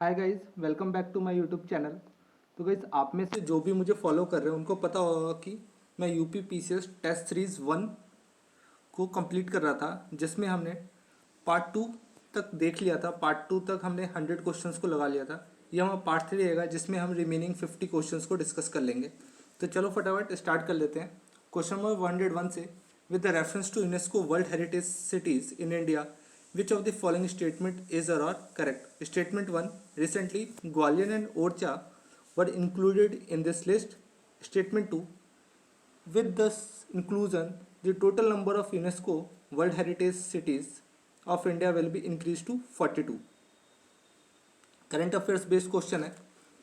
Hi guys, welcome back to my YouTube channel. तो guys, आप में से जो भी मुझे फॉलो कर रहे हैं उनको पता होगा कि मैं यूपी पीसीएस टेस्ट सीरीज़ 1 को कंप्लीट कर रहा था, जिसमें हमने पार्ट 2 तक देख लिया था। पार्ट 2 तक हमने 100 क्वेश्चंस को लगा लिया था। ये हमारा पार्ट 3 रहेगा, जिसमें हम रिमेनिंग 50 क्वेश्चंस को डिस्कस कर लेंगे। तो चलो फटाफट स्टार्ट कर लेते हैं। क्वेश्चन नंबर 101 से, with the reference to UNESCO world heritage cities in India, which of the following statement is or correct? Statement 1. Recently, Gwalior and Orcha were included in this list. Statement 2. With this inclusion, the total number of UNESCO World Heritage Cities of India will be increased to 42. Current affairs based question है।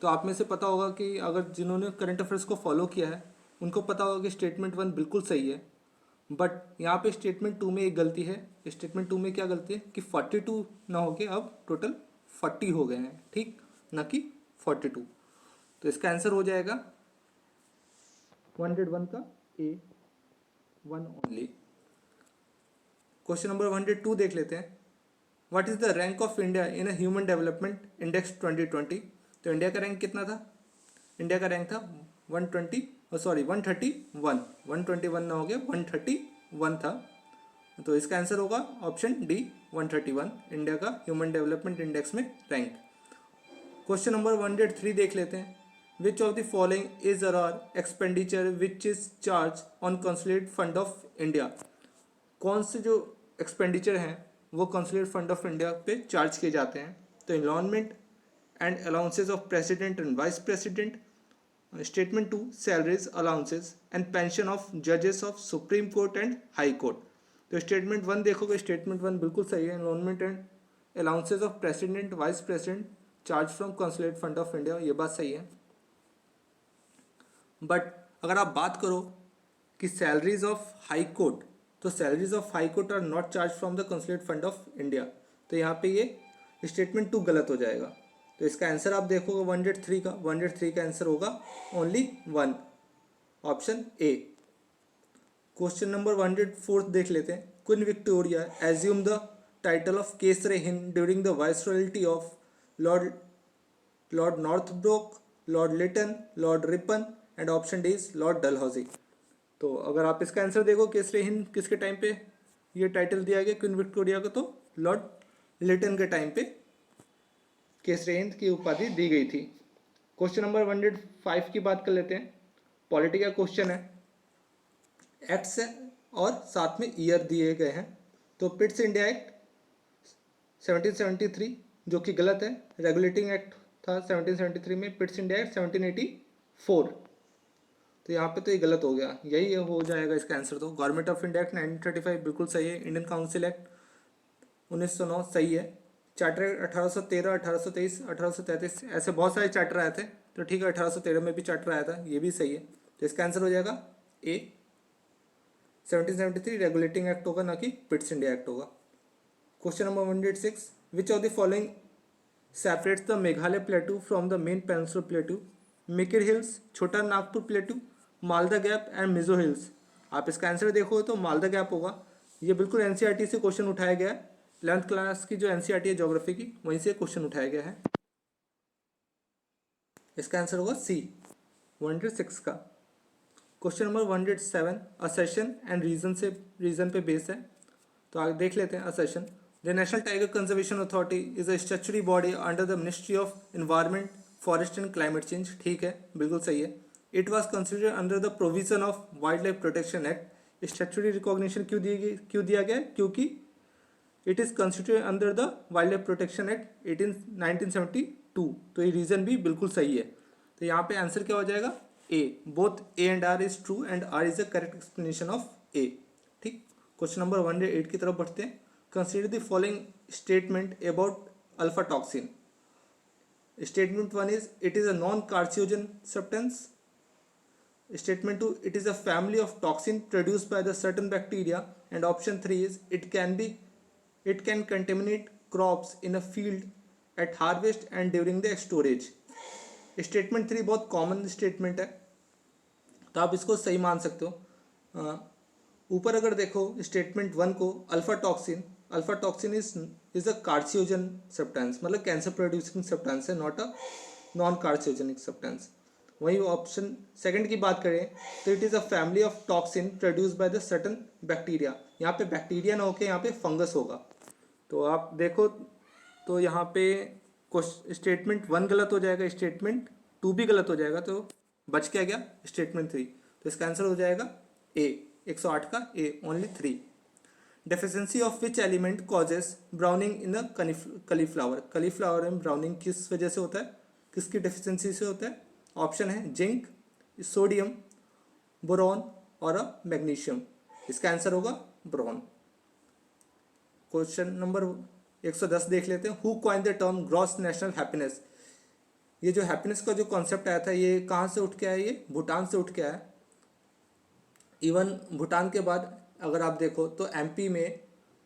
तो आप में से पता होगा कि अगर जिन्होंने करंट अफेयर्स को फॉलो किया है उनको पता होगा कि स्टेटमेंट 1 बिल्कुल सही है। बट यहाँ पे स्टेटमेंट 2 में एक गलती है। स्टेटमेंट 2 में क्या गलती है कि 42 ना हो के अब टोटल 40 हो गए हैं, ठीक, ना कि 42। तो इसका आंसर हो जाएगा 101 का ए, 1 ओनली। क्वेश्चन नंबर 102 देख लेते हैं। What is the rank of India in a human development index 2020? तो इंडिया का रैंक कितना था? इंडिया का रैंक था 131, 121 ना हो गया, 131 था। तो इसका आंसर होगा ऑप्शन डी, 131 इंडिया का ह्यूमन डेवलपमेंट इंडेक्स में रैंक। क्वेश्चन नंबर 103 देख लेते हैं। Which of the following is are expenditure which is charge on consulate fund of India? कौन से जो एक्सपेंडिचर हैं वो कंसुलेट फंड ऑफ इंडिया पे चार्ज किए जाते हैं? तो environment and allowances of president and vice president. Statement 2, salaries allowances and pension of जजेस of supreme court and high court. तो स्टेटमेंट 1 देखोगे, स्टेटमेंट 1 बिल्कुल सही है। Environment and allowances of president vice president charge from consulate fund of India, ये बात सही है। बट अगर आप बात करो कि सैलरीज ऑफ हाई कोर्ट, तो salaries of high court are not charge from the consulate fund of India. तो यहाँ पे ये स्टेटमेंट 2 गलत हो जाएगा। तो इसका आंसर आप देखोगे 103 का, 103 का आंसर होगा only 1, option A. Question number 104 देख लेते हैं। Queen Victoria assume the title of केसरे हिंद during the viceroyalty of Lord Northbrook, Lord Lytton, Lord Ripon and option D is Lord Dalhousie. तो अगर आप इसका आंसर देखो, केसरी हिंद किसके टाइम पे ये टाइटल दिया गया क्वीन विक्टोरिया को? तो लॉर्ड लिटन के टाइम पे केसरी हिंद की उपाधि दी गई थी। क्वेश्चन नंबर 105 की बात कर लेते हैं। पॉलिटी का क्वेश्चन है। एक्ट्स और साथ में ईयर दिए गए हैं। तो पिट्स इंडिया एक्ट 1773 जो कि गलत है। रेगुलेटिंग एक्ट था 1773 में, पिट्स इंडिया एक्ट 1784। तो यहाँ पे तो ये गलत हो गया, यही हो जाएगा इसका आंसर। तो गवर्नमेंट ऑफ इंडिया एक्ट 1935 बिल्कुल सही है। इंडियन काउंसिल एक्ट 1909 सही है। चार्टर एक्ट 1813, 1823, 1833 ऐसे बहुत सारे चार्टर आए थे। तो ठीक है, 1813 में भी चार्टर आया था, ये भी सही है। तो इसका आंसर हो जाएगा ए, 1773 रेगुलेटिंग एक्ट होगा, ना कि पिट्स इंडिया एक्ट होगा। Question number 106, which of the following separates the Meghalaya plateau from the main peninsular plateau? Mikir hills, Chota Nagpur plateau, Malda gap and Mizo hills. आप इसका आंसर देखो तो मालदा गैप होगा। ये बिल्कुल एनसीईआरटी से क्वेश्चन उठाया गया है। 11th क्लास की जो एनसीईआरटी है ज्योग्राफी की, वहीं से क्वेश्चन उठाया गया है। इसका आंसर होगा सी, 106 का। Question number 107, assertion and reason पे बेस है। तो आगे देख लेते हैं। Assertion, the national tiger conservation authority is a statutory body under the ministry of environment, forest and climate change. ठीक है, बिल्कुल सही है। It was considered under the provision of wild life protection act. Statutory recognition क्यों दिया गया? क्योंकि it is considered under the wild life protection act 1972। तो ये रीजन भी बिल्कुल सही है। तो यहाँ पे आंसर क्या हो जाएगा? A. Both A and R is true and R is a correct explanation of A. ठीक, क्वेश्चन नंबर 108 की तरफ बढ़ते हैं। Consider the following statement about alpha toxin. Statement 1 is it is a non-carcinogen substance. Statement 2, it is a family of toxin produced by the certain bacteria. And option 3 is it can contaminate crops in a field at harvest and during the storage. Statement 3 बहुत common statement है, तो आप इसको सही मान सकते हो। ऊपर अगर देखो स्टेटमेंट 1 को, alpha toxin is a carcinogen substance, मतलब कैंसर प्रोड्यूसिंग सब्सटेंस है, not a non carcinogenic substance. वही ऑप्शन सेकंड की बात करें तो it is a family of toxin produce by the certain bacteria. यहाँ पे बैक्टीरिया ना होकर यहाँ पे फंगस होगा। तो आप देखो तो यहाँ पे स्टेटमेंट 1 गलत हो जाएगा, स्टेटमेंट 2 भी गलत हो जाएगा, तो बच क्या गया स्टेटमेंट 3। तो इसका आंसर हो जाएगा ए, 108 का A, only 3। Deficiency of which element causes browning in the cauliflower. Cauliflower में ब्राउनिंग किस वजह से होता है, किसकी डेफिशिएंसी से होता है? ऑप्शन है जिंक, सोडियम, बोरॉन और मैग्नीशियम। इसका आंसर होगा बोरॉन। क्वेश्चन नंबर 110 देख लेते हैं। Who coin the term gross national happiness. ये जो हैप्पीनेस का जो कॉन्सेप्ट आया था ये कहाँ से उठ के आया? ये भूटान से उठ के आया। इवन भूटान के बाद अगर आप देखो तो एमपी में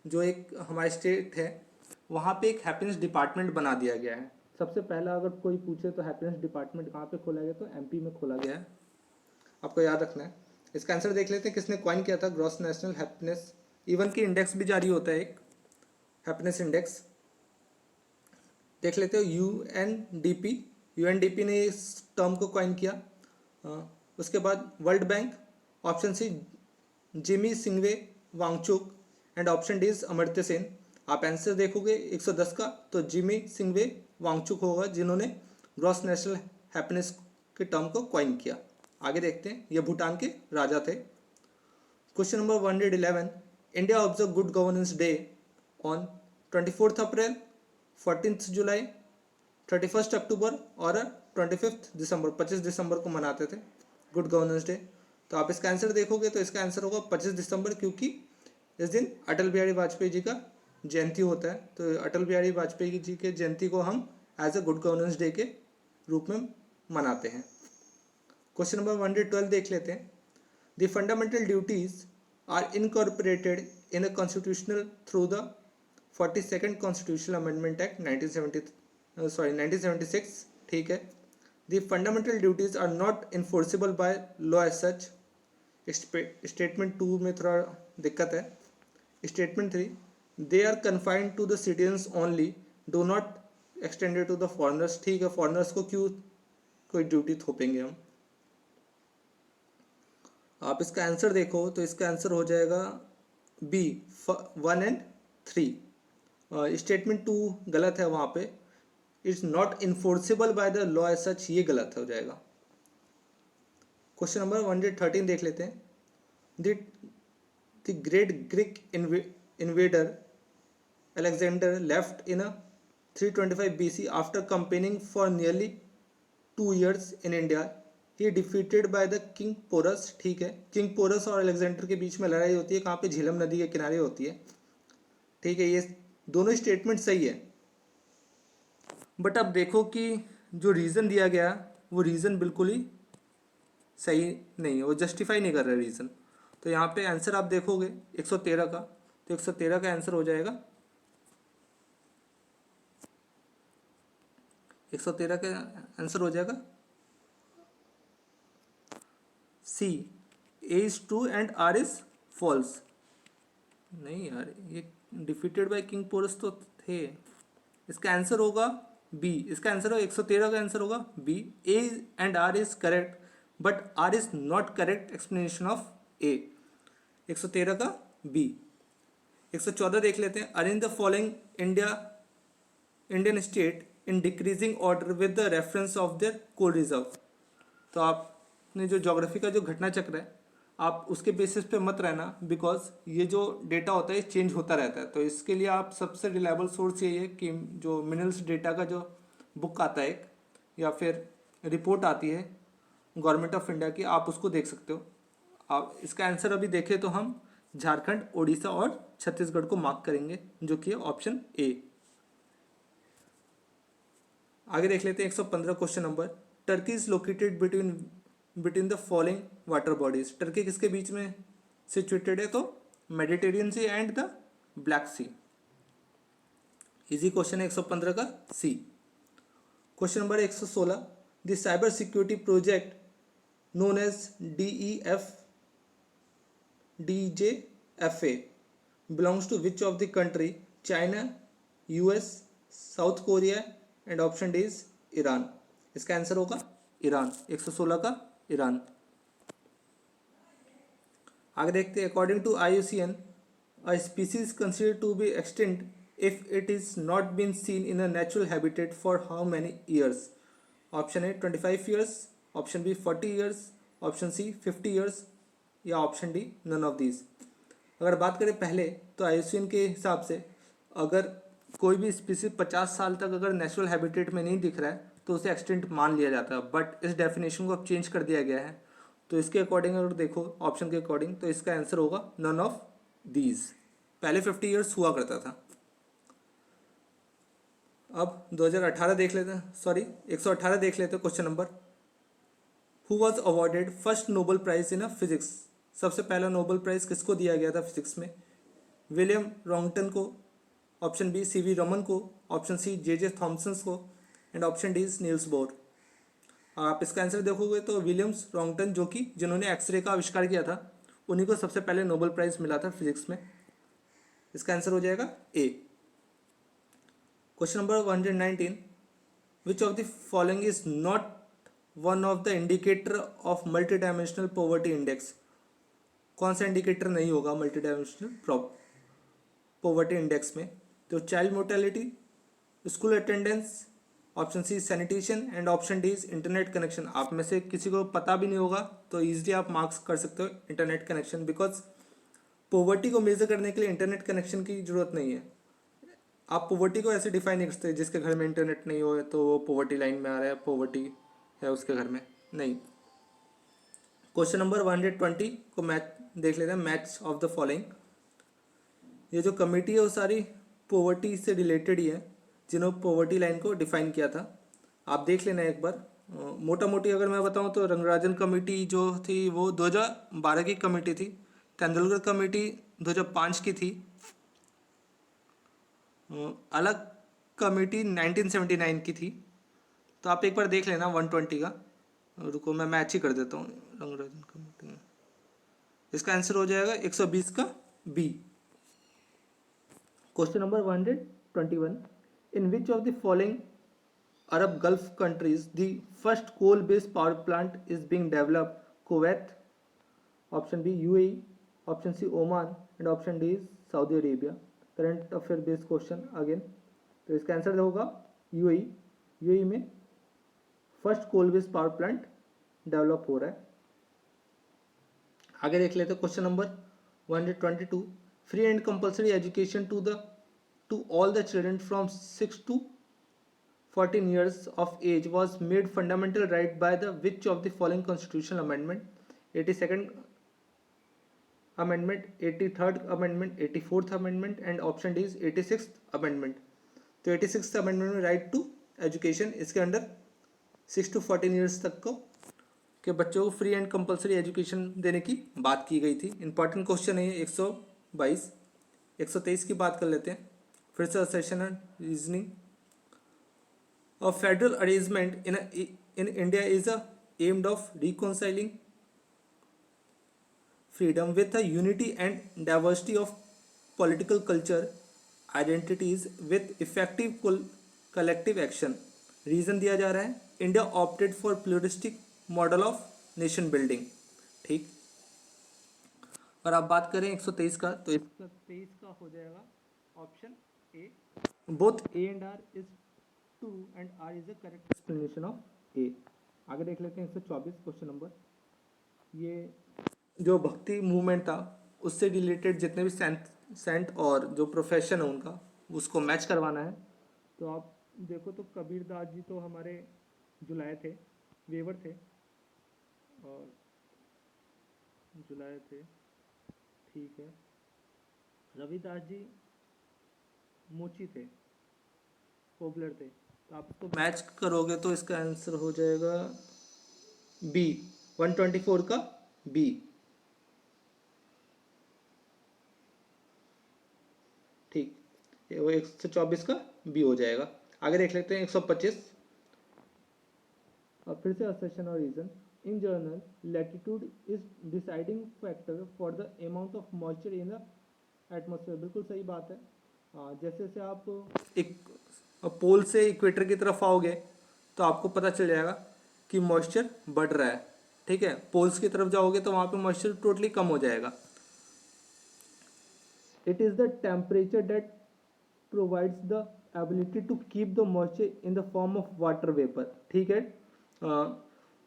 जो एक हमारा स्टेट है वहाँ पे एक हैप्पीनेस डिपार्टमेंट बना दिया गया है। सबसे पहला अगर कोई पूछे तो हैप्पीनेस डिपार्टमेंट कहाँ पे खोला गया, तो एमपी में खोला गया है, आपको याद रखना है। इसका आंसर देख लेते हैं किसने कॉइन किया था ग्रॉस नेशनल हैप्पीनेस। इवन की इंडेक्स भी जारी होता है एक हैप्पीनेस इंडेक्स, देख लेते हो यूएनडीपी। यूएनडीपी ने इस टर्म को कॉइन किया। उसके बाद World Bank, option C Jigme Singye Wangchuck and option D is Amartya Sen. आप आंसर देखोगे 110 का तो जिमी सिंगवे वांगचुक होगा जिन्होंने ग्रॉस नेशनल हैप्पीनेस के टर्म को कॉइन किया। आगे देखते हैं, ये भूटान के राजा थे। Question number 111। India observe good governance day on 24 अप्रैल, 14 जुलाई, 31 अक्टूबर और 25 दिसंबर। 25 दिसंबर को मनाते थे गुड गवर्नेंस डे। तो आप इसका आंसर देखोगे तो इसका आंसर होगा 25 दिसंबर, क्योंकि इस दिन अटल बिहारी वाजपेयी जी का जयंती होता है। तो अटल बिहारी वाजपेयी जी के जयंती को हम as a good governance day के रूप में मनाते हैं। क्वेश्चन नंबर 112 देख लेते हैं। The fundamental duties are incorporated in a constitutional through the 42nd constitutional amendment act 1976। ठीक है। The fundamental duties are not enforceable by law as such. Statement 2 में थोड़ा दिक्कत है। Statement 3, they are confined to the citizens only, do not extended to the foreigners. ठीक है, foreigners को क्यों कोई ड्यूटी थोपेंगे हम। आप इसका आंसर देखो तो इसका आंसर हो जाएगा बी, 1 एंड 3। स्टेटमेंट 2 गलत है, वहाँ पे it's not enforceable by the law as such, ये गलत हो जाएगा। क्वेश्चन नंबर 113 देख लेते हैं। The great Greek invader Alexander left in 325 BC after campaigning for nearly 2 years in India. He defeated by the king Porus. ठीक है, किंग पोरस और अलेक्जेंडर के बीच में लड़ाई होती है, कहाँ पे? झेलम नदी के किनारे होती है। ठीक है, ये दोनों स्टेटमेंट सही है, बट अब देखो कि जो रीज़न दिया गया वो रीज़न बिल्कुल ही सही नहीं है, वो जस्टिफाई नहीं कर रहा रीज़न। तो यहाँ पे आंसर आप देखोगे 113 का, तो 113 का आंसर हो जाएगा 113 का आंसर हो जाएगा C, A is true and R is false. नहीं यार, ये डिफीटेड बाय किंग पोरस तो थे। इसका आंसर होगा बी। इसका आंसर होगा 113 का आंसर होगा B, A and R is correct but R is not correct explanation of A. 113 का बी। 114 देख लेते हैं। Arrange the following Indian state in decreasing order with the reference of their coal reserve. तो आपने जो geography का जो घटना चक्र है आप उसके बेसिस पे मत रहना, बिकॉज ये जो डेटा होता है चेंज होता रहता है। तो इसके लिए आप सबसे रिलायबल सोर्स यही है कि जो मिनरल्स डेटा का जो बुक आता है एक, या फिर रिपोर्ट आती है गवर्नमेंट ऑफ इंडिया की, आप उसको देख सकते हो। आप इसका आंसर अभी देखें तो हम झारखंड, उड़ीसा और छत्तीसगढ़ को मार्क करेंगे, जो कि है ऑप्शन ए। आगे देख लेते हैं 115 question number. Turkey is located between the following water bodies. Turkey किसके बीच में सिचुएटेड है? तो Mediterranean Sea and the Black Sea. Easy question है 115 का C. Question number 116। The cyber security project known as DJFA belongs to which of the country? China, US, South Korea and option D is Iran. इसका answer होगा Iran, 116 का Iran. आगे देखते हैं, according to IUCN a species considered to be extinct if it is not been seen in a natural habitat for how many years. Option A 25 years, option B 40 years, option C 50 years या option D none of these. अगर बात करें पहले तो IUCN के हिसाब से अगर कोई भी स्पीसीज 50 साल तक अगर नेचुरल हैबिटेट में नहीं दिख रहा है तो उसे एक्सटिंक्ट मान लिया जाता है, बट इस डेफिनेशन को अब चेंज कर दिया गया है। तो इसके अकॉर्डिंग अगर देखो ऑप्शन के अकॉर्डिंग तो इसका आंसर होगा नन ऑफ दीज। पहले 50 ईयर्स हुआ करता था। अब 2018 देख लेते हैं, सॉरी 118 देख लेते हैं। Question number, who was awarded first Nobel prize in a physics. सबसे पहला नोबेल प्राइज किसको दिया गया था फिजिक्स में? विलियम रॉन्गटन को, ऑप्शन बी CV रमन को, ऑप्शन सी JJ थॉमसन को and option D is Niels Bohr. आप इसका आंसर देखोगे तो विलियम्स रॉन्गटन, जो कि जिन्होंने एक्सरे का आविष्कार किया था, उन्हीं को सबसे पहले नोबेल प्राइज मिला था फिजिक्स में। इसका आंसर हो जाएगा A. Question number 119, which of the following is not one of the indicator of multi dimensional poverty index. कौन सा इंडिकेटर नहीं होगा मल्टी डायमेंशनल पॉवर्टी इंडेक्स में? तो child mortality, school attendance, option C sanitation and option D is internet connection. आप में से किसी को पता भी नहीं होगा तो ईजिली आप मार्क्स कर सकते हो इंटरनेट कनेक्शन, बिकॉज पॉवर्टी को मेजर करने के लिए इंटरनेट कनेक्शन की जरूरत नहीं है। आप पॉवर्टी को ऐसे डिफाइन नहीं कर सकते जिसके घर में इंटरनेट नहीं हो तो वो पॉवर्टी लाइन में आ रहा है, पॉवर्टी है उसके घर में, नहीं। क्वेश्चन नंबर 120 को मैच देख लेते हैं, मैच ऑफ द फॉलोइंग। ये जो कमेटी है वो सारी पॉवर्टी से रिलेटेड ही है, जिन्होंने पॉवर्टी लाइन को डिफाइन किया था। आप देख लेना एक बार। मोटा मोटी अगर मैं बताऊं तो रंगराजन कमेटी जो थी वो 2012 की कमेटी थी। तेंदुलकर कमेटी 2005 की थी। अलग कमेटी 1979 की थी। तो आप एक बार देख लेना 120 का। रुको मैं मैच ही कर देता हूँ रंगराजन कमेटी में। इसका आंसर हो जाएगा 120 का B. Question number 121, in which of the following Arab gulf countries the first coal based power plant is being developed? Kuwait, option B UAE, option C Oman and option D is Saudi Arabia. Current affair based question again. तो इसका answer होगा UAE। UAE में first coal based power plant develop हो रहा है। आगे देख लेते हैं question number 122, free and compulsory education to all the children from 6 to 14 years of age was made fundamental right by the which of the following constitutional amendment? 82nd amendment, 83rd amendment, 84th amendment and option D is 86th amendment। तो 86th amendment में right to education, इसके under 6 to 14 years तक को के बच्चों को free and compulsory education देने की बात की गई थी। इंपॉर्टेंट क्वेश्चन है 122। 123 की बात कर लेते हैं फिर से, session and reasoning. A federal arrangement in India is aimed of reconciling freedom with a unity and diversity of political culture identities with effective collective action। Reason दिया जा रहा है India opted for pluralistic model of nation building. ठीक, और आप बात करें 123 का तो 123 का हो जाएगा option A. Both A and R is true and R is a correct explanation of A. आगे देख लेते हैं 124 क्वेश्चन नंबर। ये जो भक्ति मूवमेंट था उससे रिलेटेड जितने भी सेंट और जो प्रोफेशन है उनका उसको मैच करवाना है। तो आप देखो तो कबीर दास जी तो हमारे जुलाए थे, वेवर थे और जुलाए थे, ठीक है। रविदास जी मोची थे, पॉपुलर थे। तो आप इसको मैच करोगे तो इसका आंसर हो जाएगा बी, 124 का बी। ठीक, वो 124 का बी हो जाएगा। आगे देख लेते हैं 125। अब फिर से असर्शन और reason. In general latitude is deciding factor for the amount of moisture in the atmosphere. बिल्कुल सही बात है। जैसे जैसे आप एक पोल से इक्वेटर की तरफ आओगे तो आपको पता चल जाएगा कि मॉइस्चर बढ़ रहा है, ठीक है। पोल्स की तरफ जाओगे तो वहाँ पे मॉइस्चर टोटली कम हो जाएगा। It is the temperature that provides the ability to keep the moisture in the form of water vapour, ठीक है।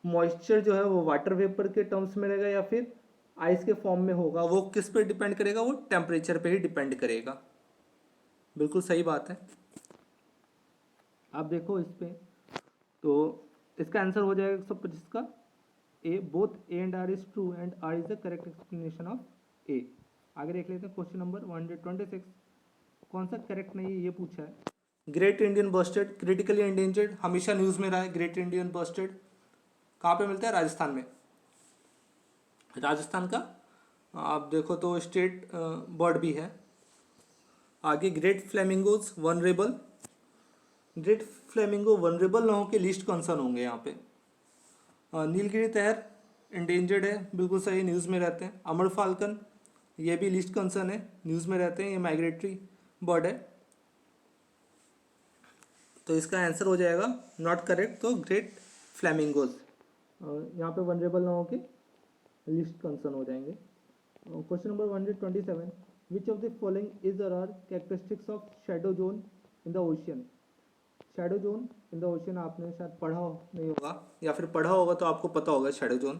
मॉइस्चर जो है वो वाटर वेपर के टर्म्स में रहेगा या फिर आइस के फॉर्म में होगा, वो किस पे डिपेंड करेगा, वो टेम्परेचर पे ही डिपेंड करेगा। बिल्कुल सही बात है। आप देखो इस पे, तो इसका आंसर हो जाएगा 125 का A. Both A and R is true and R is the correct explanation of A. आगे देख लेते हैं क्वेश्चन नंबर 126। कौन सा करेक्ट नहीं है ये पूछा है। Great Indian bustard critically endangered, हमेशा न्यूज़ में रहा है। ग्रेट इंडियन बस्टर्ड कहाँ पे मिलता है? राजस्थान में। राजस्थान का आप देखो तो स्टेट बर्ड भी है। आगे great flamingos vulnerable, great flamingo vulnerable ना हो के लिस्ट कंसर्न होंगे यहाँ पे। नीलगिरी तैर इंडेंजर्ड है, बिल्कुल सही, न्यूज़ में रहते हैं। अमर फाल्कन ये भी लिस्ट कंसर्न है, न्यूज़ में रहते हैं, ये माइग्रेटरी बर्ड है। तो इसका आंसर हो जाएगा नॉट करेक्ट, तो ग्रेट फ्लेमिंगोज यहाँ पे वनरेबल ना हो के लिस्ट कंसर्न हो जाएंगे। Question number 127, which of the following is are characteristics of shadow zone in the ocean. Shadow zone in the ocean आपने शायद पढ़ा नहीं होगा, या फिर पढ़ा होगा तो आपको पता होगा। शैडो जोन,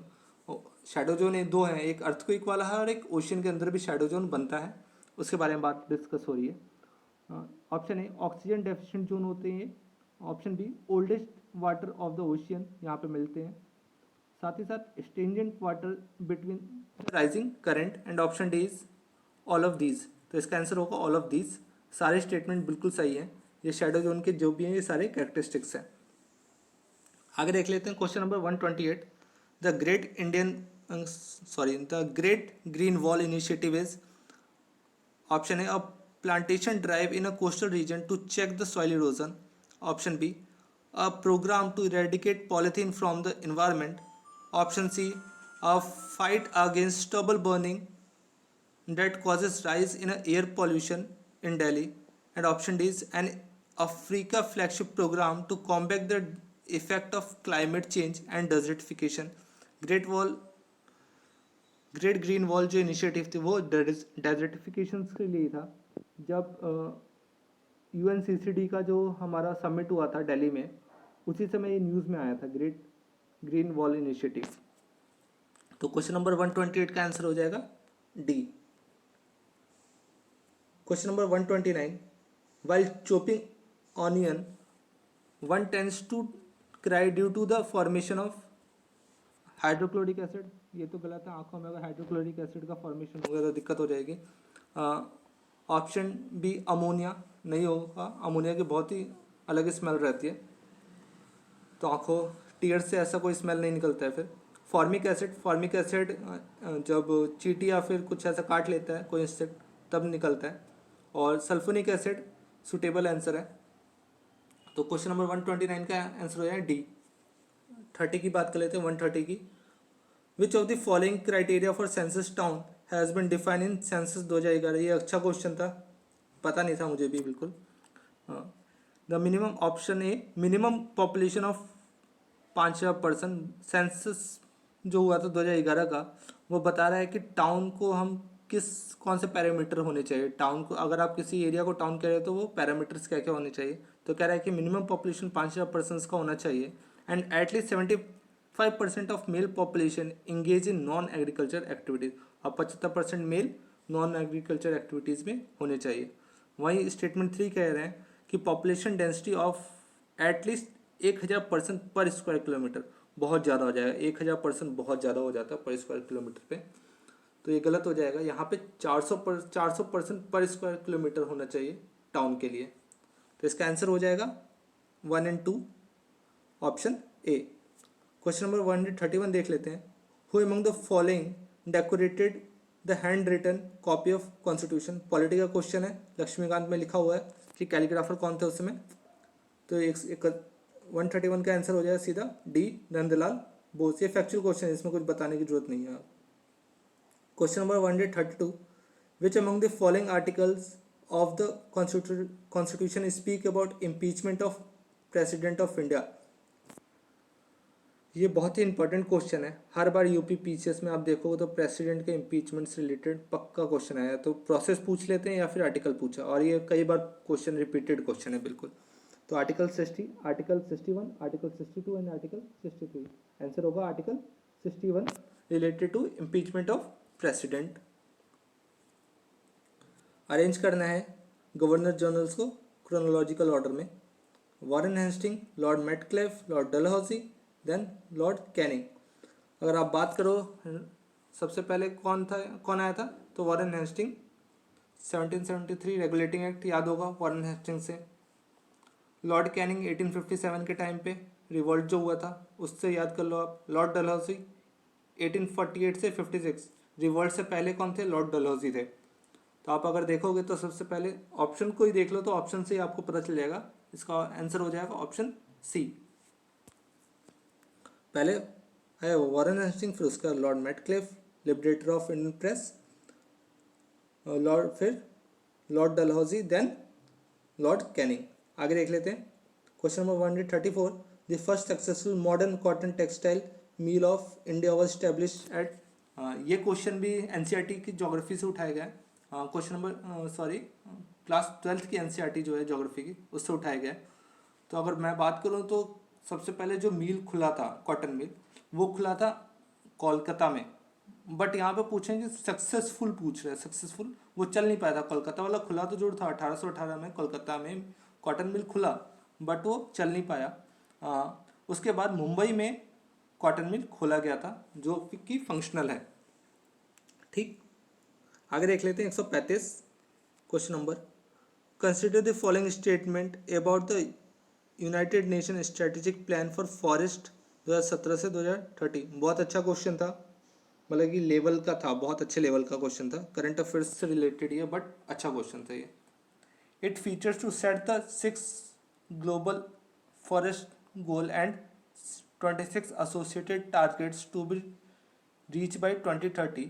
शैडो जोन दो हैं, एक अर्थक्वेक वाला है और एक ओशियन के अंदर भी शैडो जोन बनता है, उसके बारे में बात डिस्कस हो रही है। Option A oxygen deficient zone होते हैं। Option B oldest water of the ocean यहाँ पे मिलते हैं। साथ ही साथ stagnant water between rising current, and option D is all of these. तो इसका आंसर होगा ऑल ऑफ दीज। सारे स्टेटमेंट बिल्कुल सही हैं। ये शैडो जोन के जो भी हैं ये सारे कैरेक्टरिस्टिक्स हैं। आगे देख लेते हैं question number 128। The great great green wall initiative is, option A a plantation drive in a coastal region to check the soil erosion. Option B a program to eradicate polythene from the environment. Option C, a fight against stubble burning that causes rise in air pollution in Delhi. And option D is an Africa flagship program to combat the effect of climate change and desertification. Great Wall, great green wall जो initiative थी वो desertification के लिए था। जब UNCCD का जो हमारा समिट हुआ था दिल्ली में, उसी समय ये न्यूज़ में आया था, ग्रेट ग्रीन वॉल इनिशिएटिव। तो क्वेश्चन नंबर 128 का आंसर हो जाएगा D. Question number 129, while chopping onion one tends to cry due to the formation of hydrochloric acid. ये तो गलत है, आंखों में अगर हाइड्रोक्लोरिक एसिड का फॉर्मेशन हो गया तो दिक्कत हो जाएगी। ऑप्शन बी अमोनिया नहीं होगा, अमोनिया की बहुत ही अलग स्मेल रहती है, तो आंखों टीयर से ऐसा कोई स्मेल नहीं निकलता है। फिर फॉर्मिक एसिड जब चींटी या फिर कुछ ऐसा काट लेता है कोई इंसेक्ट तब निकलता है। और सल्फोनिक एसिड सुटेबल आंसर है। तो क्वेश्चन नंबर 129 का आंसर हो जाएगा डी। 30 की बात कर लेते हैं, 130 की। विच of the following criteria for census town has been define in census 2011। ये अच्छा क्वेश्चन था, पता नहीं था मुझे भी बिल्कुल। The minimum, option A minimum population of 5,000 census जो हुआ था 2011 का, वो बता रहा है कि टाउन को हम कौन से पैरामीटर होने चाहिए। टाउन को अगर आप किसी एरिया को टाउन कह रहे हो तो वो पैरामीटर्स क्या क्या होने चाहिए। तो कह रहा है कि मिनिमम पॉपुलेशन 5,000 का होना चाहिए, and at least 75% of male population engage in non agriculture activities. और 75% मेल नॉन एग्रीकल्चर एक्टिविटीज़ में होने चाहिए। वहीं स्टेटमेंट 3 कह रहे हैं कि पॉपुलेशन डेंसिटी ऑफ एटलीस्ट 1,000 पर स्क्वायर किलोमीटर। बहुत ज़्यादा हो जाएगा, 1,000 बहुत ज़्यादा हो जाता है पर स्क्वायर किलोमीटर पे, तो ये गलत हो जाएगा। यहाँ पे 400% पर स्क्वायर किलोमीटर होना चाहिए टाउन के लिए। तो इसका आंसर हो जाएगा 1 and 2, option A. Question number 131 देख लेते हैं। Who among the following decorated the hand written copy of constitution. Polity का क्वेश्चन है, लक्ष्मीकांत में लिखा हुआ है कि कैलीग्राफर कौन थे उस समय। तो 131 का आंसर हो जाएगा सीधा डी, नंदलाल बोस। ये फैक्चुअल क्वेश्चन है, इसमें कुछ बताने की जरूरत नहीं है। Question number 132, which among the following articles of the constitution speak about impeachment of president of India? ये बहुत ही इंपॉर्टेंट क्वेश्चन है। हर बार यूपी पीसीएस में आप देखोगे तो प्रेसिडेंट के इम्पीचमेंट से रिलेटेड पक्का क्वेश्चन आया। तो प्रोसेस पूछ लेते हैं या फिर आर्टिकल पूछा, और ये कई बार क्वेश्चन रिपीटेड क्वेश्चन है बिल्कुल। तो article 60, article 61, article 62 and article 63। Answer होगा article 61 related to impeachment of president. Arrange करना है गवर्नर जनरल्स को क्रोनोलॉजिकल ऑर्डर में। Warren Hasting, Lord Metcalfe, Lord Dalhousie, then Lord Canning. अगर आप बात करो सबसे पहले कौन आया था, तो वॉरेन हेस्टिंग। 1773 रेगुलेटिंग एक्ट याद होगा वॉरेन हेस्टिंग से। लॉर्ड कैनिंग 1857 के टाइम पे रिवॉल्ट जो हुआ था उससे याद कर लो आप। लॉर्ड डलहौजी 1848 से 56, रिवॉल्ट से पहले कौन थे, लॉर्ड डलहौजी थे। तो आप अगर देखोगे तो सबसे पहले ऑप्शन को ही देख लो, तो ऑप्शन से ही आपको पता चल जाएगा। इसका आंसर हो जाएगा ऑप्शन सी। पहले है वॉरेन हेस्टिंग, फिर उसका Lord Metcalfe liberator of Indian press, फिर Lord Dalhousie, then Lord Canning. आगे देख लेते हैं question number 134। The first successful modern cotton textile mill of India was established at. ये क्वेश्चन भी एनसीईआरटी की ज्योग्राफी से उठाया गया है। क्वेश्चन नंबर क्लास 12th की एनसीईआरटी जो है ज्योग्राफी की, उससे उठाया गया है। तो अगर मैं बात करूँ तो सबसे पहले जो मिल खुला था कॉटन मिल, वो खुला था कोलकाता में। बट यहाँ पे पूछेंगे सक्सेसफुल पूछ रहे हैं, सक्सेसफुल वो चल नहीं पाया था। कोलकाता वाला खुला तो जरूर था, 1818 में कोलकाता में कॉटन मिल खुला, बट वो चल नहीं पाया। उसके बाद मुंबई में कॉटन मिल खोला गया था जो कि फंक्शनल है। ठीक, आगे देख लेते हैं 135 question number. Consider the following statement about the United nation strategic plan for forest 2017 से 2030। बहुत अच्छा क्वेश्चन था, मतलब कि लेवल का था, बहुत अच्छे लेवल का क्वेश्चन था। करंट अफेयर्स से रिलेटेड ही है, बट अच्छा क्वेश्चन था ये। It features to set the 6 global forest goal and 26 associated targets to be reached by 2030.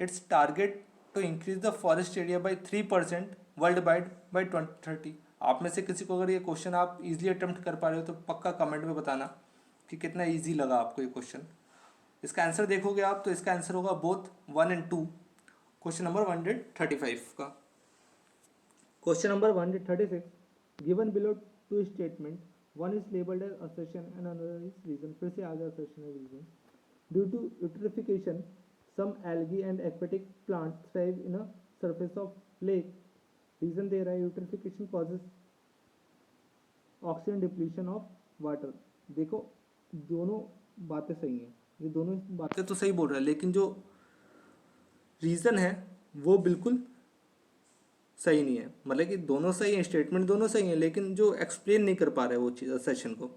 Its target to increase the forest area by 3% worldwide by 2030. आप में से किसी को अगर ये क्वेश्चन आप इजीली अटेम्प्ट कर पा रहे हो तो पक्का कमेंट में बताना कि कितना इजी लगा आपको ये क्वेश्चन। इसका आंसर देखोगे आप तो इसका आंसर होगा बोथ 1 and 2। क्वेश्चन नंबर 135 का। Question number 136, given below two statement, one is labelled as assertion and another is reason. फिर से आ गया assertion and reason. Due to eutrophication some algae and aquatic plants thrive in a surface of lake. Reason दे रहा है eutrophication causes oxygen depletion of water। देखो दोनों बातें सही हैं, ये दोनों बातें तो सही बोल रहा है, लेकिन जो रीज़न है वो बिल्कुल सही नहीं है। मतलब कि दोनों सही हैं, स्टेटमेंट दोनों सही हैं, लेकिन जो एक्सप्लेन नहीं कर पा रहे वो चीज़ सेशन को।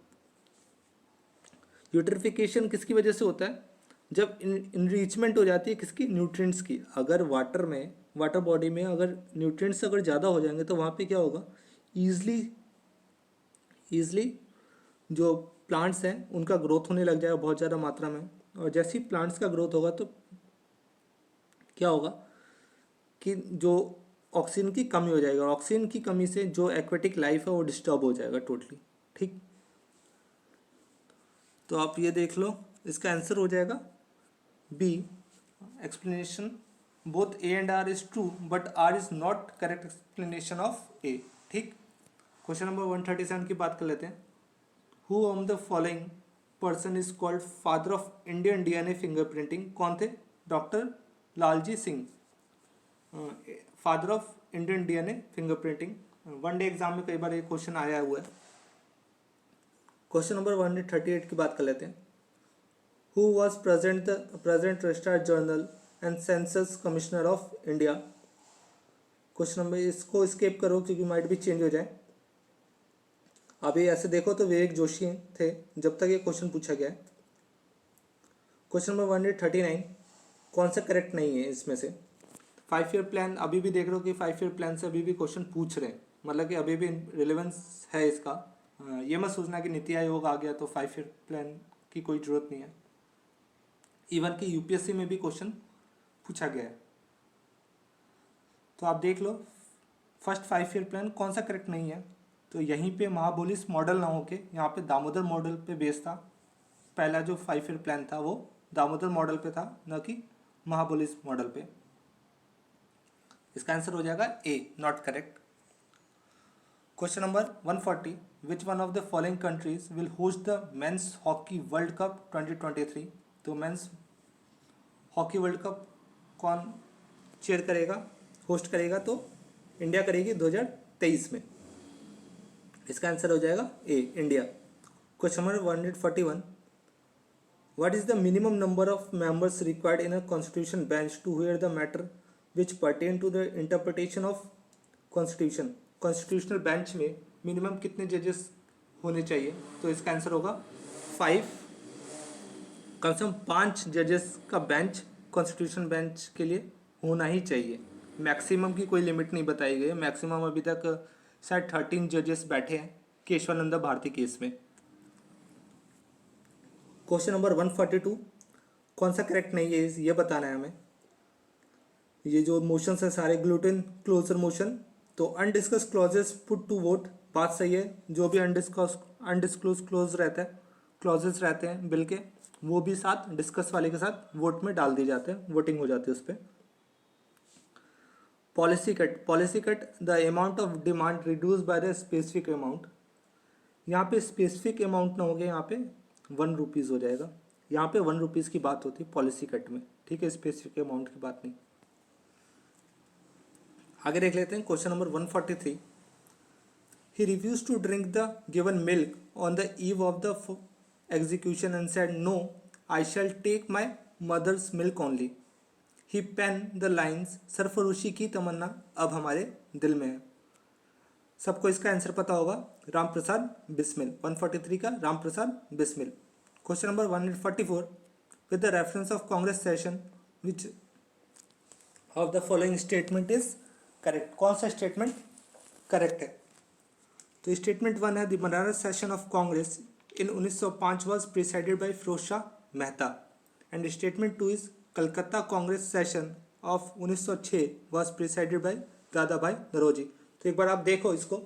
यूट्रिफिकेशन किसकी वजह से होता है, जब इनरिचमेंट हो जाती है किसकी, न्यूट्रिएंट्स की। अगर वाटर में, वाटर बॉडी में अगर न्यूट्रिएंट्स अगर ज़्यादा हो जाएंगे तो वहाँ पे क्या होगा, ईजली जो प्लांट्स हैं उनका ग्रोथ होने लग जाएगा बहुत ज़्यादा मात्रा में। और जैसे ही प्लांट्स का ग्रोथ होगा तो क्या होगा कि जो ऑक्सीजन की कमी हो जाएगी, और ऑक्सीजन की कमी से जो एक्वेटिक लाइफ है वो डिस्टर्ब हो जाएगा टोटली। ठीक, तो आप ये देख लो, इसका आंसर हो जाएगा B. Explanation both A and R is true but R is not correct explanation of A. ठीक, क्वेश्चन नंबर 137 की बात कर लेते हैं। Who on the following person is called father of Indian DNA fingerprinting. कौन थे, doctor Lalji Singh, father of Indian DNA fingerprinting. One day exam में कई बार ये क्वेश्चन आया हुआ है। क्वेश्चन नंबर 138 की बात कर लेते हैं। Who was present registrar general and census commissioner of India। Question number, इसको स्किप करो क्योंकि माइट भी चेंज हो जाए। अभी ऐसे देखो तो विवेक जोशी थे जब तक ये क्वेश्चन पूछा गया है। क्वेश्चन नंबर 139 कौन सा करेक्ट नहीं है इसमें से। 5 ईयर प्लान, अभी भी देख रहे हो कि 5 ईयर प्लान से अभी भी क्वेश्चन पूछ रहे हैं, मतलब कि अभी भी रिलेवेंस है इसका। ये मत सोचना कि नीति आयोग आ गया तो 5 ईयर प्लान की कोई ज़रूरत नहीं है। इवन कि यूपीएससी में भी क्वेश्चन पूछा गया है। तो आप देख लो फर्स्ट 5 ईयर प्लान कौन सा करेक्ट नहीं है। तो यहीं पे महाबोलिस मॉडल ना होके यहाँ पे दामोदर मॉडल पे बेस था। पहला जो 5 ईयर प्लान था वो दामोदर मॉडल पे था, न कि महाबोलिस मॉडल पे। इसका आंसर हो जाएगा A, not correct. Question number 140, which one of the following countries will host the men's hockey world cup 2023। तो मेंस हॉकी वर्ल्ड कप कौन चेयर करेगा, होस्ट करेगा? तो इंडिया करेगी 2023 में। इसका आंसर हो जाएगा A, India. Question number 141, what is the minimum number of members required in a constitution bench to hear the matter which pertain to the interpretation of constitution। Constitutional bench में minimum कितने जजेस होने चाहिए? तो इसका answer होगा 5। कम से कम 5 जजेस का बेंच कॉन्स्टिट्यूशन बेंच के लिए होना ही चाहिए। मैक्सिमम की कोई लिमिट नहीं बताई गई है। मैक्सिमम अभी तक शायद 13 जजेस बैठे हैं केशवानंदा भारती केस में। क्वेश्चन नंबर 142, कौन सा करेक्ट नहीं है ये बताना है हमें। ये जो मोशंस हैं सारे ग्लूटेन क्लोजर मोशन, तो अनडिस्कस क्लॉजेस पुट टू वोट, बात सही है। जो भी अनडिस्क्लोज क्लोज रहता है, क्लॉजेस रहते हैं बिल के, वो भी साथ डिस्कस वाले के साथ वोट में डाल दिए जाते हैं, वोटिंग हो जाती है उस पर। Policy cut the amount of demand reduce by the specific amount. यहाँ पे स्पेसिफिक अमाउंट ना हो गया, यहाँ पे 1 रुपीज़ हो जाएगा। यहाँ पे 1 रुपीज़ की बात होती है पॉलिसी कट में, ठीक है, स्पेसिफिक अमाउंट की बात नहीं। आगे देख लेते हैं question number 143, he refuse to drink the given milk on the eve of the execution and said no I shall take my mother's milk only. He pen the lines सरफरोशी की तमन्ना अब हमारे दिल में है। सबको इसका आंसर पता होगा, राम प्रसाद बिस्मिल। 143 का Ram Prasad Bismil. Question number 144, with the reference of Congress session which of the following statement is correct. कौन सा स्टेटमेंट करेक्ट है? तो स्टेटमेंट 1 है, the Banaras session of Congress in 1905 was presided by Firoz Shah Mehta. And statement 2 is Calcutta Congress session of 1906 was presided by Dadabhai Naoroji. तो एक बार आप देखो इसको,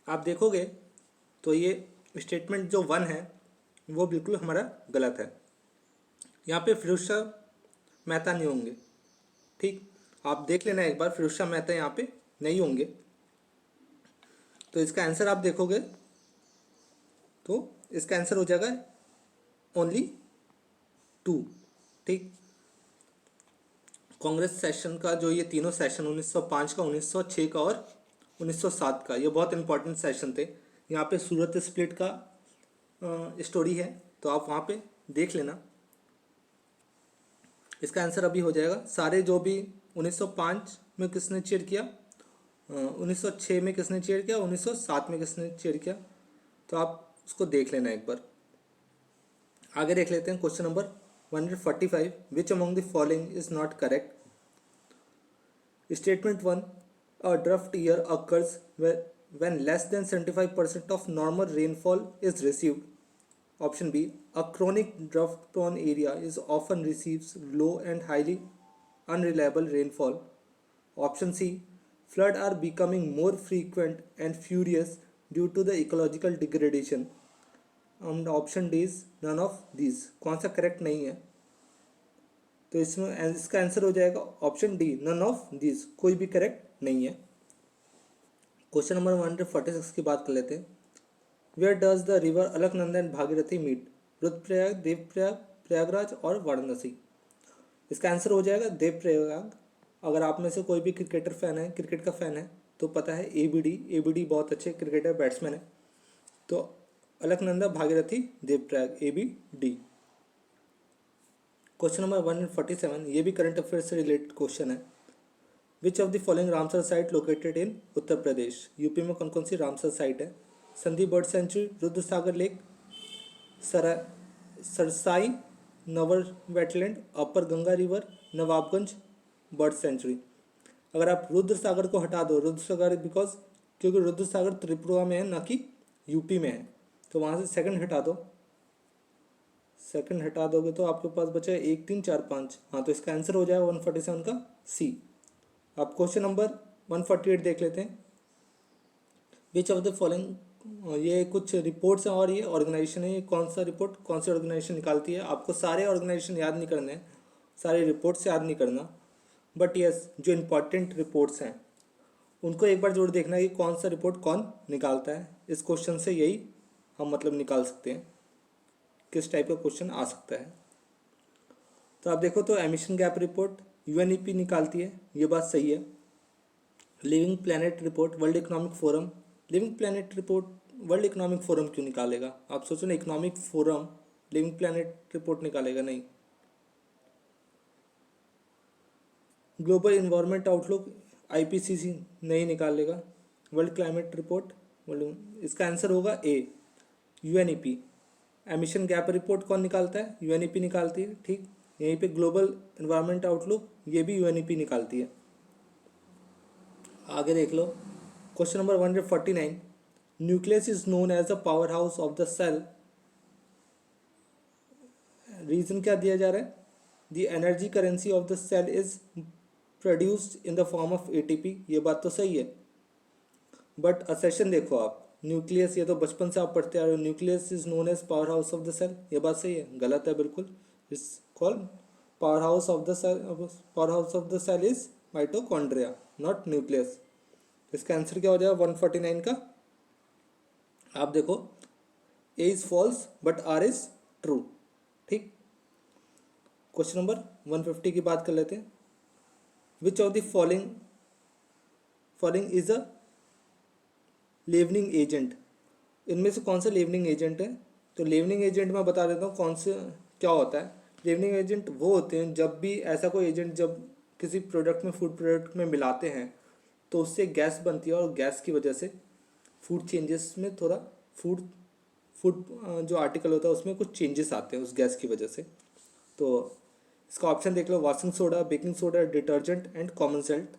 आप देखोगे तो ये स्टेटमेंट जो 1 है वो बिल्कुल हमारा गलत है। यहाँ पे फिरोज शाह मेहता नहीं होंगे, ठीक, आप देख लेना एक बार, फिरोज शाह मेहता यहाँ पे नहीं होंगे। तो इसका आंसर आप देखोगे तो इसका आंसर हो जाएगा ओनली 2, ठीक। कांग्रेस सेशन का जो ये तीनों सेशन 1905 का, 1906 का और 1907 का, ये बहुत इंपॉर्टेंट सेशन थे। यहाँ पे सूरत स्प्लिट का स्टोरी है, तो आप वहाँ पे देख लेना। इसका आंसर अभी हो जाएगा सारे जो भी 1905 में किसने चीयर किया, 1906 में किसने चीयर किया, 1907 में किसने चीयर किया, तो आप उसको देख लेना एक बार। आगे देख लेते हैं question number 145, which among the following is not correct. Statement 1, a drought year occurs when less than 75% of normal rainfall is received. Option B, a chronic drought prone area is often receives low and highly unreliable rainfall. Option C, floods are becoming more frequent and furious due to the ecological degradation. And option D is none of these. कौन सा correct नहीं है? तो इसमें इसका answer हो जाएगा option D, none of this, कोई भी करेक्ट नहीं है। क्वेश्चन नंबर 146 की बात कर लेते हैं। Where does the river Alaknanda and Bhagirathi meet? Rudraprayag, Devprayag, Prayagraj और वाराणसी। इसका आंसर हो जाएगा देवप्रयाग। अगर आप में से कोई भी क्रिकेटर फैन है, क्रिकेट का फैन है, तो पता है एबीडी बहुत अच्छे क्रिकेटर बैट्समैन है। तो Alaknanda, Bhagirathi, Devprayag, ABD। Question number 147, ये भी करंट अफेयर से रिलेटेड क्वेश्चन है। Which of the following Ramsar site located in Uttar Pradesh? UP में कौन कौन सी रामसर साइट है? Sandhi bird sanctuary, Rudrasagar lake, Sarsai Nawar wetland, upper Ganga river, Nawabganj bird sanctuary. अगर आप रुद्रसागर को हटा दो, रुद्रसागर बिकॉज क्योंकि रुद्रसागर त्रिपुरा में है ना कि यूपी में है, तो वहाँ से सेकंड हटा दो, सेकंड हटा दोगे तो आपके पास बचा 1 3 4 5। हाँ, तो इसका आंसर हो जाएगा 147 का सी। अब क्वेश्चन नंबर 148 देख लेते हैं। विच ऑफ द फॉलोइंग, ये कुछ रिपोर्ट्स हैं और ये ऑर्गेनाइजेशन है। ये कौन सा रिपोर्ट कौन सी ऑर्गेनाइजेशन निकालती है? आपको सारे ऑर्गेनाइजेशन याद नहीं करने हैं, सारे रिपोर्ट्स याद नहीं करना, बट यस जो इम्पॉर्टेंट रिपोर्ट्स हैं उनको एक बार जरूर देखना कि कौन सा रिपोर्ट कौन निकालता है। इस क्वेश्चन से यही हम मतलब निकाल सकते हैं किस टाइप का क्वेश्चन आ सकता है। तो आप देखो तो एमिशन गैप रिपोर्ट यूएनईपी निकालती है, ये बात सही है। Living planet report world economic forum, living planet report world economic forum क्यों निकालेगा? आप सोचो ना, economic forum living planet report निकालेगा? नहीं। ग्लोबल इन्वायरमेंट आउटलुक आईपीसीसी नहीं निकालेगा। वर्ल्ड क्लाइमेट रिपोर्ट इसका आंसर होगा ए यूएनईपी। एमिशन गैप रिपोर्ट कौन निकालता है? यूएनईपी निकालती है, ठीक। यहीं पे ग्लोबल इन्वायरमेंट आउटलुक ये भी यूएनईपी निकालती है। आगे देख लो question number 149। Nucleus is known as the power house of the cell. Reason क्या दिया जा रहा है? The energy currency of the cell is produced in the form of ATP. ये बात तो सही है, बट असेशन देखो आप, न्यूक्लियस ये तो बचपन से आप पढ़ते आ रहे हो, nucleus is known as power house of the cell, ये बात सही है? गलत है बिल्कुल। Is call power house of the cell, power house of the cell is mitochondria not nucleus. इसका आंसर क्या हो जाएगा 149 का? आप देखो A is false but R is true, ठीक। क्वेश्चन नंबर 150 की बात कर लेते हैं। Which of the following is a leavening agent? इनमें से कौन सा लेवनिंग एजेंट है? तो लेवनिंग एजेंट मैं बता देता हूँ कौन से क्या होता है। लेवनिंग एजेंट वो होते हैं जब भी ऐसा कोई एजेंट जब किसी प्रोडक्ट में, फूड प्रोडक्ट में मिलाते हैं तो उससे गैस बनती है, और गैस की वजह से फूड चेंजेस में थोड़ा फूड जो आर्टिकल होता है उसमें कुछ चेंजेस आते हैं उस गैस की वजह से। तो इसका ऑप्शन देख लो, washing soda, baking soda, detergent and common salt.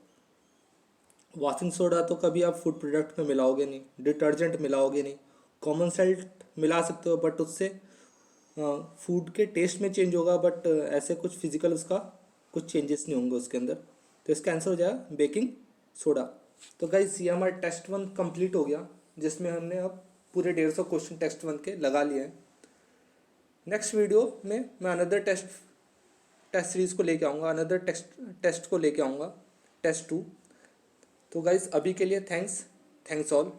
Washing soda तो कभी आप फूड प्रोडक्ट में मिलाओगे नहीं, डिटर्जेंट मिलाओगे नहीं, कॉमन सॉल्ट मिला सकते हो बट उससे फूड के टेस्ट में चेंज होगा, बट ऐसे कुछ फिजिकल उसका कुछ चेंजेस नहीं होंगे उसके अंदर। तो इसका आंसर हो जाएगा बेकिंग सोडा। तो गाइस ये हमारा टेस्ट 1 कंप्लीट हो गया, जिसमें हमने अब पूरे 150 क्वेश्चन टेस्ट 1 के लगा लिए हैं। नेक्स्ट वीडियो में मैं अनदर टेस्ट सीरीज़ को लेके आऊँगा, अनदर टेस्ट को लेके आऊँगा, टेस्ट 2। तो गाइस अभी के लिए थैंक्स ऑल।